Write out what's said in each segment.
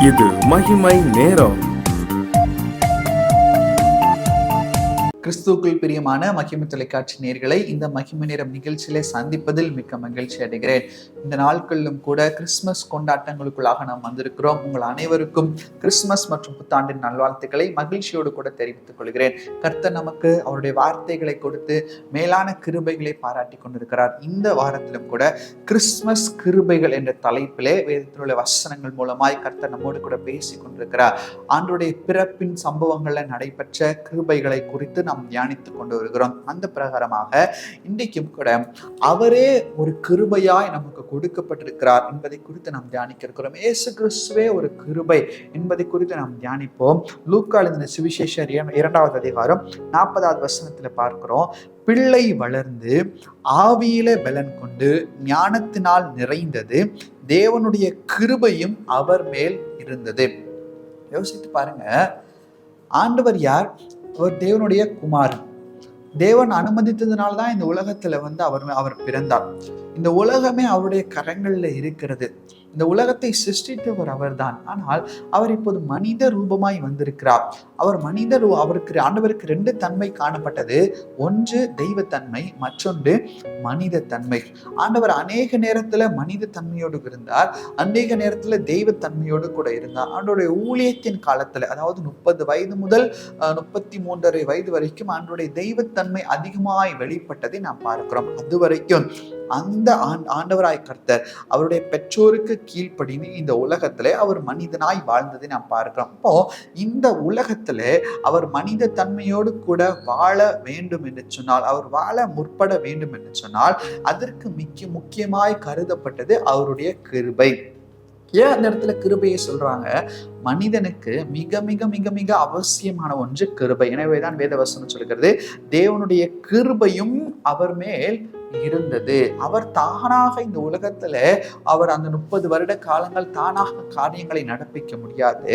இது மகிமை நேரம். கிறிஸ்துவுக்குள் பிரியமான மகிமை தொலைக்காட்சி நேயர்களை இந்த மகிமை நேரம் நிகழ்ச்சியிலே சந்திப்பதில் மிக்க மகிழ்ச்சி அடைகிறேன். இந்த நாட்களிலும் கூட கிறிஸ்துமஸ் கொண்டாட்டங்களுக்குள்ளாக நாம் வந்திருக்கிறோம். உங்கள் அனைவருக்கும் கிறிஸ்துமஸ் மற்றும் புத்தாண்டின் நல்வாழ்த்துக்களை மகிழ்ச்சியோடு கூட தெரிவித்துக் கொள்கிறேன். கர்த்தர் நமக்கு அவருடைய வார்த்தைகளை கொடுத்து மேலான கிருபைகளை பாராட்டி கொண்டிருக்கிறார். இந்த வாரத்திலும் கூட கிறிஸ்துமஸ் கிருபைகள் என்ற தலைப்பிலே வேதத்தில் உள்ள வசனங்கள் மூலமாய் கர்த்தர் நம்மோடு கூட பேசி கொண்டிருக்கிறார். ஆண்டவருடைய பிறப்பின் சம்பவங்கள்ல நடைபெற்ற கிருபைகளை குறித்து நாம் தியானித்துக் கொண்டு வருகிறோம். அந்த பிரகாரமாக இன்றைக்கும் கூட அவரே ஒரு கிருபையாய் நமக்கு கொடுக்கப்பட்டிருக்கிறார் என்பதை குறித்து நாம் தியானிக்க இருக்கிறோம். இயேசு கிறிஸ்துவே ஒரு கிருபை என்பதை குறித்து நாம் தியானிப்போம். லூக்கா எழுதின சுவிசேஷம் 2வது அதிகாரம் 40வது வசனத்துல பார்க்கிறோம். பிள்ளை வளர்ந்து ஆவியிலே பலன் கொண்டு ஞானத்தினால் நிறைந்தது, தேவனுடைய கிருபையும் அவர் மேல் இருந்தது. யோசித்து பாருங்க, ஆண்டவர் யார்? அவர் தேவனுடைய குமாரன். தேவன் அனுமதித்ததுனால்தான் இந்த உலகத்துல அவர் பிறந்தார். இந்த உலகமே அவருடைய கரங்கள்ல இருக்கிறது. இந்த உலகத்தை சிருஷ்டித்தவர் அவர்தான். ஆனால் அவர் இப்போது மனித ரூபமாய் வந்திருக்கிறார். அவருக்கு ஆண்டவருக்கு 2 தன்மை காணப்பட்டது. ஒன்று தெய்வத்தன்மை, மற்றொன்று மனித தன்மை. ஆண்டவர் அநேக நேரத்துல மனித தன்மையோடு இருந்தார், அநேக நேரத்துல தெய்வத்தன்மையோடு கூட இருந்தார். ஆண்டவருடைய ஊழியத்தின் காலத்துல, அதாவது 30 வயது முதல் 33.5 வயது வரைக்கும் ஆண்டவருடைய தெய்வத்தன்மை அதிகமாய் வெளிப்பட்டதை நாம் பார்க்கிறோம். அது வரைக்கும் அந்த ஆண்டவராய் கர்த்தர் அவருடைய பெற்றோருக்கு கீழ்ப்படிந்து இந்த உலகத்திலே அவர் மனிதனாய் வாழ்ந்ததை நாம் பார்க்கிறோம். அப்போ இந்த உலகத்திலே அவர் மனித தன்மையோடு கூட வாழ வேண்டும் என்று சொன்னால், அவர் வாழ முற்பட வேண்டும் என்று சொன்னால், அதற்கு முக்கியமாய் கருதப்பட்டது அவருடைய கிருபை. ஏன் அந்த இடத்துல கிருபையை சொல்றாங்க? மனிதனுக்கு மிக மிக மிக மிக அவசியமான ஒன்று கிருபை. எனவேதான் வேதவசனம் சொல்கிறது, தேவனுடைய கிருபையும் அவர் மேல் இருந்தது. அவர் தானாக இந்த உலகத்துல அவர் அந்த 30 வருட காலங்கள் தானாக காரியங்களை நடப்பிக்க முடியாது.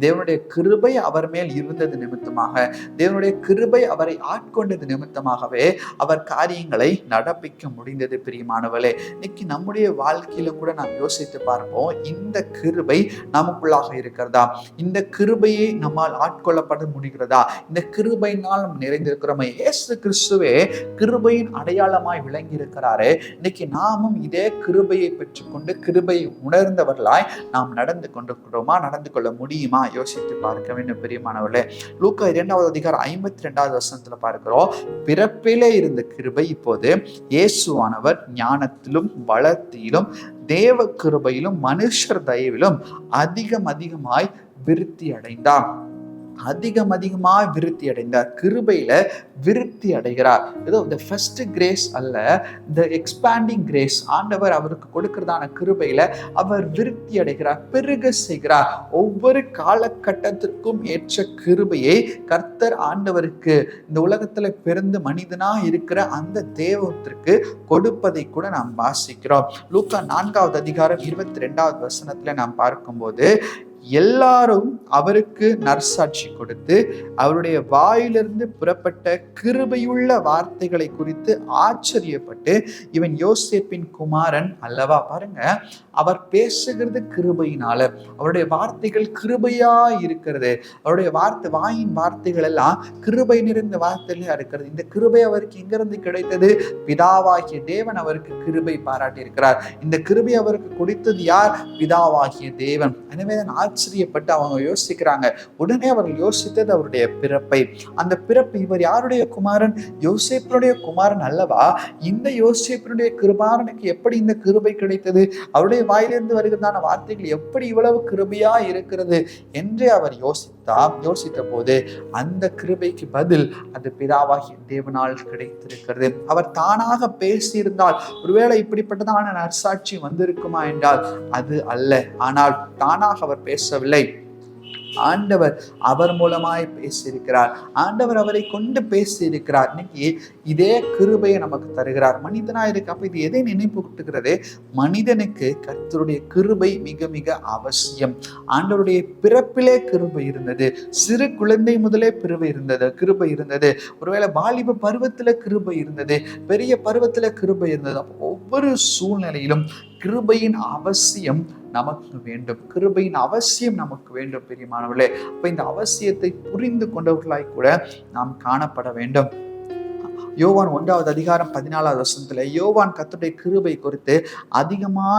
தேவனுடைய கிருபை அவர் மேல் இருந்தது நிமித்தமாக, தேவனுடைய கிருபை அவரை ஆட்கொண்டது நிமித்தமாகவே அவர் காரியங்களை நடப்பிக்க முடிந்தது. பிரியமானவர்களே, இன்னைக்கு நம்முடைய வாழ்க்கையில கூட நாம் யோசித்து பார்ப்போம், இந்த கிருபை நமக்குள்ளாக இருக்கிறதா? இந்த கிருபையை நம்மால் ஆட்கொள்ளப்பட முடிகிறதா? இந்த கிருபையினால் நாம் நிறைந்திருக்கிறோமே? இயேசு கிறிஸ்துவே கிருபையின் அடையாளமாய் விளங்கி இருக்கிறாரே. இன்னைக்கு நாமும் இதே கிருபையை பெற்றுக்கொண்டு கிருபையை உணர்ந்தவர்களாய் நாம் நடந்து கொள்ள முடியுமா? யோசித்து பார்க்க வேண்டும் பிரியமானவர்களே. லூக்கா 2வது அதிகாரம் 52வது வசனத்துல பார்க்கிறோம், பிறப்பிலே இருந்த கிருபை இப்போது இயேசுவானவர் ஞானத்திலும் வளர்த்தியிலும் தேவ கிருபையிலும் மனுஷர் தயவிலும் அதிகமாய் விருத்தி அடைந்தார். அதிகமாய் விருத்தி அடைந்தார். கிருபையில விருத்தி அடைகிறார். ஏதோ இந்த ஃபர்ஸ்ட் கிரேஸ் அல்ல, இந்த எக்ஸ்பாண்டிங் கிரேஸ். ஆண்டவர் அவருக்கு கொடுக்கிறதான கிருபையில அவர் விருத்தி அடைகிறார், பெருக செய்கிறார். ஒவ்வொரு காலகட்டத்திற்கும் ஏற்ற கிருபையை கர்த்தர் ஆண்டவருக்கு இந்த உலகத்துல பிறந்து மனிதனா இருக்கிற அந்த தேவத்திற்கு கொடுப்பதை கூட நாம் வாசிக்கிறோம். லூக்கா 4வது அதிகாரம் 22வது வசனத்துல நாம் பார்க்கும்போது, எல்லாரும் அவருக்கு நற்சாட்சி கொடுத்து அவருடைய வாயிலிருந்து புறப்பட்ட கிருபையுள்ள வார்த்தைகளை குறித்து ஆச்சரியப்பட்டு, இவன் யோசேப்பின் குமாரன் அல்லவா? பாருங்க, அவர் பேசுகிறது கிருபையினால, அவருடைய வார்த்தைகள் கிருபையா இருக்கிறது. அவருடைய வாயின் வார்த்தைகள் எல்லாம் கிருபை நிறைந்த வார்த்தைகளா இருக்கிறது. இந்த கிருபை அவருக்கு எங்கிருந்து கிடைத்தது? பிதாவாகிய தேவன் அவருக்கு கிருபை பாராட்டி இருக்கிறார். இந்த கிருபை அவருக்கு கொடுத்தது யார்? பிதாவாகிய தேவன். எனவே ஆச்சரியப்பட்டு அவங்க யோசிக்கிறாங்க. உடனே அவர்கள் யோசித்தது அவருடைய பிறப்பை. அந்த பிறப்பு, இவர் யாருடைய குமாரன்? யோசேப்பினுடைய குமாரன் அல்லவா? இந்த யோசேப்பினுடைய குமாரனுக்கு எப்படி இந்த கிருபை கிடைத்தது? அவருடைய வாயிலிருந்து வருகிறதான வார்த்தைகள் எப்படி இவ்வளவு கிருபையா இருக்கிறது என்று அவர் யோசித்த போது அந்த கிருபைக்கு பதில் அது பிதாவாகிய தேவனால் கிடைத்திருக்கிறது. அவர் தானாக பேசியிருந்தால், ஒருவேளை இப்படிப்பட்டதான நற்சாட்சி வந்திருக்குமா என்றால் அது அல்ல. ஆனால் தானாக அவர் பேசவில்லை. ஆண்டவர் அவர் மூலமாய் பேசியிருக்கிறார். ஆண்டவர் அவரை கொண்டு பேசியிருக்கிறார். இன்னைக்கு இதே கிருபையை நமக்கு தருகிறார். மனிதனா இருக்கு. அப்ப இது எதை நினைப்பூட்டுகிறது? மனிதனுக்கு கர்த்தருடைய கிருபை மிக மிக அவசியம். ஆண்டவருடைய பிறப்பிலே கிருபை இருந்தது. சிறு குழந்தை முதலே கிருபை இருந்தது. ஒருவேளை வாலிப பருவத்துல கிருபை இருந்தது, பெரிய பருவத்துல கிருபை இருந்தது. ஒவ்வொரு சூழ்நிலையிலும் கிருபையின் அவசியம் நமக்கு வேண்டும். கிருபையின் அவசியம் நமக்கு வேண்டும் பிரியமானவர்களே. அப்ப இந்த அவசியத்தை புரிந்து கொண்டவர்களாய் கூட நாம் காணப்பட வேண்டும். யோவான் 1வது அதிகாரம் 14வது வசனத்துல யோவான் கர்த்தருடைய கிருபை குறித்து அதிகமா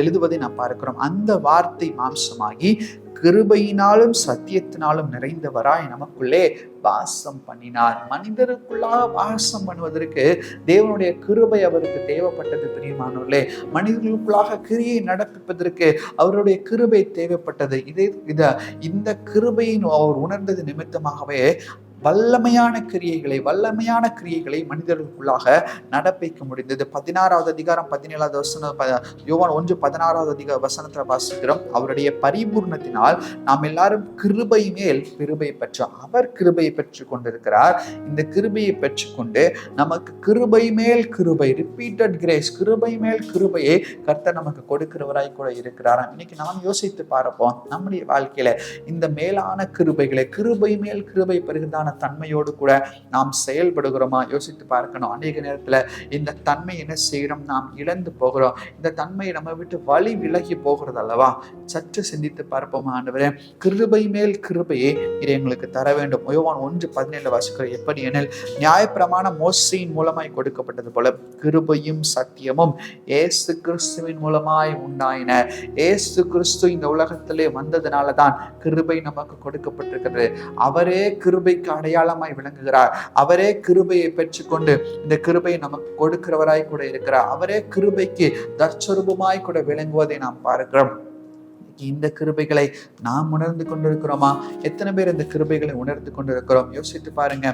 எழுதுவதை நாம் பார்க்கிறோம். அந்த வார்த்தை மாம்சமாகி கிருபையினாலும் சத்தியத்தினாலும் நிறைந்தவராய் நமக்குள்ளே வாசம் பண்ணினார். மனிதருக்குள்ளாக வாசம் பண்ணுவதற்கு தேவனுடைய கிருபை அவருக்கு தேவைப்பட்டது பிரியமானவர்களே. மனிதர்களுக்குள்ளாக கிரியை நடப்பிப்பதற்கு அவருடைய கிருபை தேவைப்பட்டது. இந்த கிருபையின் அவர் உணர்ந்தது நிமித்தமாகவே வல்லமையான கிரியைகளை மனிதர்களுக்குள்ளாக நடப்பிக்க முடிந்தது. 16வது அதிகாரம் 17வது வசனம், யோவான் 1:16 வசனத்துல வாசிக்கிறோம். அவருடைய பரிபூர்ணத்தினால் நாம் எல்லாரும் கிருபை மேல் கிருபை பெற்றோம். அவர் கிருபையை பெற்றுக் கொண்டிருக்கிறார். இந்த கிருபையை பெற்றுக்கொண்டு நமக்கு கிருபை மேல் கிருபை, ரிப்பீட்டட் கிரேஸ், கிருபை மேல் கிருபையை கர்த்தர் நமக்கு கொடுக்கிறவராய் கூட இருக்கிறார். இன்னைக்கு நாம் யோசித்து பார்ப்போம், நம்முடைய வாழ்க்கையில இந்த மேலான கிருபைகளை, கிருபை மேல் கிருபை பெறுகிறதான தன்மையோடு கூட நாம் செயல்படுகிறோமா? யோசித்து பார்க்கணும். அநேக நேரத்துல இந்த தன்மை என்ன செய்கிறோம்? நாம் இழந்து போகிறோம். இந்த தன்மை நம்ம விட்டு வழி விலகி போகிறது அல்லவா? சற்று சிந்தித்து பார்ப்போமா? ஆண்டவரே, கிருபை மேல் கிருபையை இது எங்களுக்கு தர வேண்டும். யோவான் 1:17 வாசிக்கிறோம். எப்படி எனில், நியாயப்பிரமாணம் மோசேயின் மூலமாய் கொடுக்கப்பட்டது போல கிருபையும் சத்தியமும் இயேசு கிறிஸ்துவின் மூலமாய் உண்டாயின. இயேசு கிறிஸ்து இந்த உலகத்திலே வந்ததுனாலதான் கிருபை நமக்கு கொடுக்கப்பட்டிருக்கிறது. அவரே கிருபைக்கு அடையாளமாய் விளங்குகிறார். அவரே கிருபையை பெற்றுக்கொண்டு இந்த கிருபையை நமக்கு கொடுக்கிறவராய் கூட இருக்கிறார். அவரே கிருபைக்கு தற்சரூபமாய் கூட விளங்குவதை நாம் பார்க்கிறோம். இந்த கிருபைகளை நாம் உணர்ந்து கொண்டிருக்கிறோமா? எத்தனை பேர் இந்த கிருபைகளை உணர்ந்து கொண்டிருக்கிறோம்? யோசித்து பாருங்க.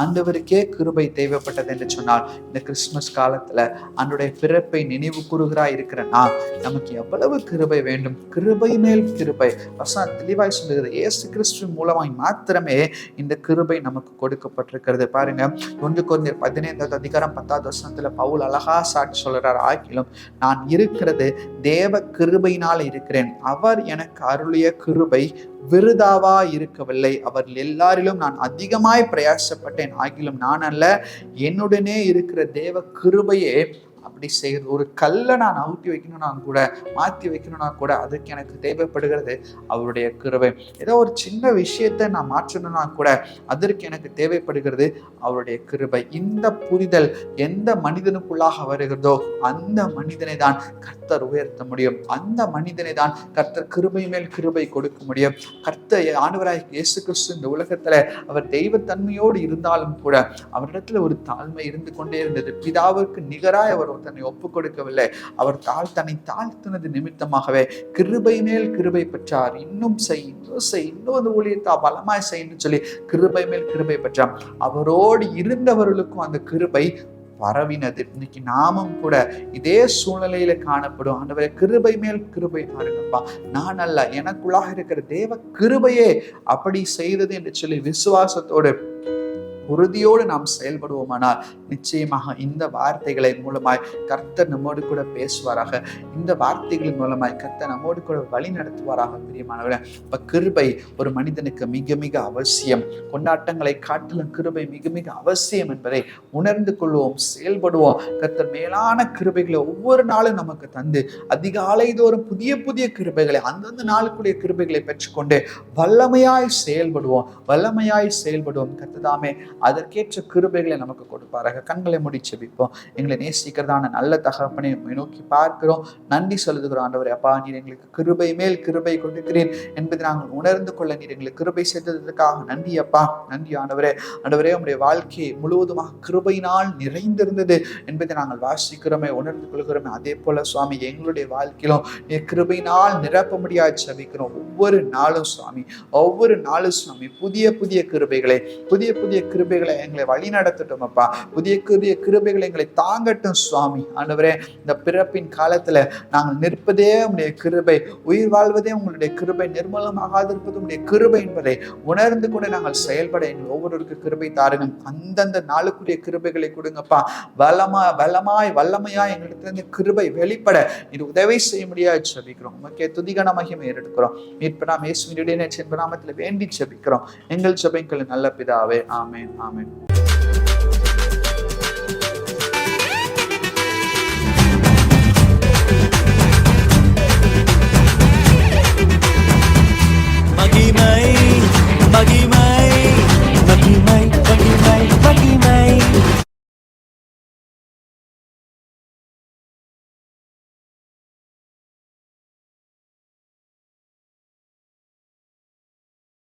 ஆண்டவருக்கே கிருபை தேவைப்பட்டது என்று சொன்னால், இந்த கிறிஸ்துமஸ் காலத்துல ஆண்டவருடைய பிறப்பை நினைவு கூறுகிறாய் இருக்கிறனா நமக்கு எவ்வளவு கிருபை வேண்டும்? கிருபை மேல் கிருபை. வசனம் தெளிவாய் சொல்லுகிறது. இயேசு கிறிஸ்து மூலமாய் மாத்திரமே இந்த கிருபை நமக்கு கொடுக்கப்பட்டிருக்கிறது. பாருங்க, 1 கொரிந்தியர் 15வது அதிகாரம் 10வது வசனத்துல பவுல் அழகா சாட்சி சொல்றார். ஆகிலும் நான் இருக்கிறது தேவ கிருபையினால இருக்கிறேன். அவர் எனக்கு அருளிய கிருபை விருதாவா இருக்கவில்லை. அவர்கள் எல்லாரிலும் நான் அதிகமாய் பிரயாசப்பட்டேன். ஆகிலும் நான் அல்ல, என்னுடனே இருக்கிற தேவ கிருபையே அப்படி செய்கிறது. ஒரு கல்லை நான் அவுட்டி வைக்கணும்னா கூட, மாற்றி வைக்கணும்னா கூட அதுக்கு எனக்கு தேவைப்படுகிறது அவருடைய கிருபை. ஏதோ ஒரு சின்ன விஷயத்தை நான் மாற்றணும்னா கூட அதற்கு எனக்கு தேவைப்படுகிறது அவருடைய கிருபை. இந்த புரிதல் எந்த மனிதனுக்குள்ளாக வருகிறதோ அந்த மனிதனை தான் கர்த்தர் உயர்த்த முடியும். அந்த மனிதனை தான் கர்த்தர் கிருபை மேல் கிருபை கொடுக்க முடியும். கர்த்தர் ஆண்டவராய் இயேசு கிறிஸ்து இந்த உலகத்துல அவர் தெய்வத்தன்மையோடு இருந்தாலும் கூட அவரிடத்துல ஒரு தாழ்மை இருந்து கொண்டே இருந்தது. பிதாவிற்கு நிகராய் அவர் தன்னை ஒப்புக் கொடுக்கவில்லை. அவர் தன்னை தாழ்த்தினது நிமித்தமாகவே கிருபை மேல் கிருபை பெற்றார். இன்னும் இன்னொரு ஊழியத்தை பலமாய் செய்யணும்னு சொல்லி கிருபை மேல் கிருபை பெற்றார். அவரோடு இருந்தவர்களுக்கும் அந்த கிருபை பரவினது. இன்னைக்கு நாமும் கூட இதே சூழ்நிலையில காணப்படும். ஆண்டவரே, கிருபை மேல் கிருபை பாருங்கப்பா, நான் அல்ல, எனக்குள்ளாக இருக்கிற தேவ கிருபையே அப்படி செய்தது என்று சொல்லி விசுவாசத்தோடு உறுதியோடு நாம் செயல்படுவோமானால் நிச்சயமாக இந்த வார்த்தைகளை மூலமாய் கர்த்தர் நம்மோடு கூட பேசுவாராக. இந்த வார்த்தைகளின் மூலமாய் கர்த்தர் நம்மோடு கூட வழி நடத்துவாராக. பிரியமானவர்களே, இப்ப கிருபை ஒரு மனிதனுக்கு மிக மிக அவசியம். கொண்டாட்டங்களை காட்டிலும் கிருபை மிக மிக அவசியம் என்பதை உணர்ந்து கொள்வோம், செயல்படுவோம். கர்த்தர் மேலான கிருபைகளை ஒவ்வொரு நாளும் நமக்கு தந்து அதிகாலை தோறும் புதிய புதிய கிருபைகளை, அந்தந்த நாளுக்குரிய கிருபைகளை பெற்றுக்கொண்டு வல்லமையாய் செயல்படுவோம். கர்த்ததாமே அதற்கேற்ற கிருபைகளை நமக்கு கொடுப்பாராக. கண்களை மூடி ஜெபிப்போம். எங்களை நேசிக்கிறதான நல்ல தகப்பனை நோக்கி பார்க்கிறோம், நன்றி சொல்லுகிறோம். ஆண்டவரே, அப்பா, நீர் எங்களுக்கு கிருபை மேல் கிருபை கொடுக்கிறீர் என்பதை நாங்கள் உணர்ந்து கொள்ள நீர் எங்களுக்கு கிருபை செய்ததற்காக நன்றி அப்பா. நன்றி ஆண்டவரே. ஆண்டவரே, உங்களுடைய வாழ்க்கை முழுவதுமாக கிருபையினால் நிறைந்திருந்தது என்பதை நாங்கள் வாசிக்கிறோமே, உணர்ந்து கொள்கிறோமே. அதே போல சுவாமி, எங்களுடைய வாழ்க்கையிலும் நீர் கிருபையினால் நிரப்ப முடியாது ஜெபிக்கிறோம். ஒவ்வொரு நாளும் சுவாமி புதிய புதிய கிருபைகளை எங்களை வழி நடத்தட்டும் அப்பா. புதிய கிருபைகளை எங்களை தாங்கட்டும் சுவாமி. ஆண்டவரே, இந்த பிறப்பின் காலத்துல நாங்கள் நிற்பதே உங்களுடைய கிருபை, உயிர் வாழ்வதே உங்களுடைய கிருபை, நிர்மூலமாகாதிருப்பது உங்களுடைய கிருபை என்பதை உணர்ந்து கொண்டு நாங்கள் செயல்பட எங்கள் ஒவ்வொருவருக்கு கிருபை தாருங்க. அந்தந்த நாளுக்குரிய கிருபைகளை கொடுங்கப்பா. வல்லமையா எங்களிடத்திலிருந்து கிருபை வெளிப்பட இது உதவி செய்ய முடியாது ஜெபிக்கிறோம். உமக்கே துதிகன மகிமை ஏறெடுக்கிறோம். மீட்பனாம் இயேசுவின் நாமத்தில் வேண்டி ஜெபிக்கிறோம் எங்கள் ஜெபங்கள் நல்ல பிதாவே. ஆமென்.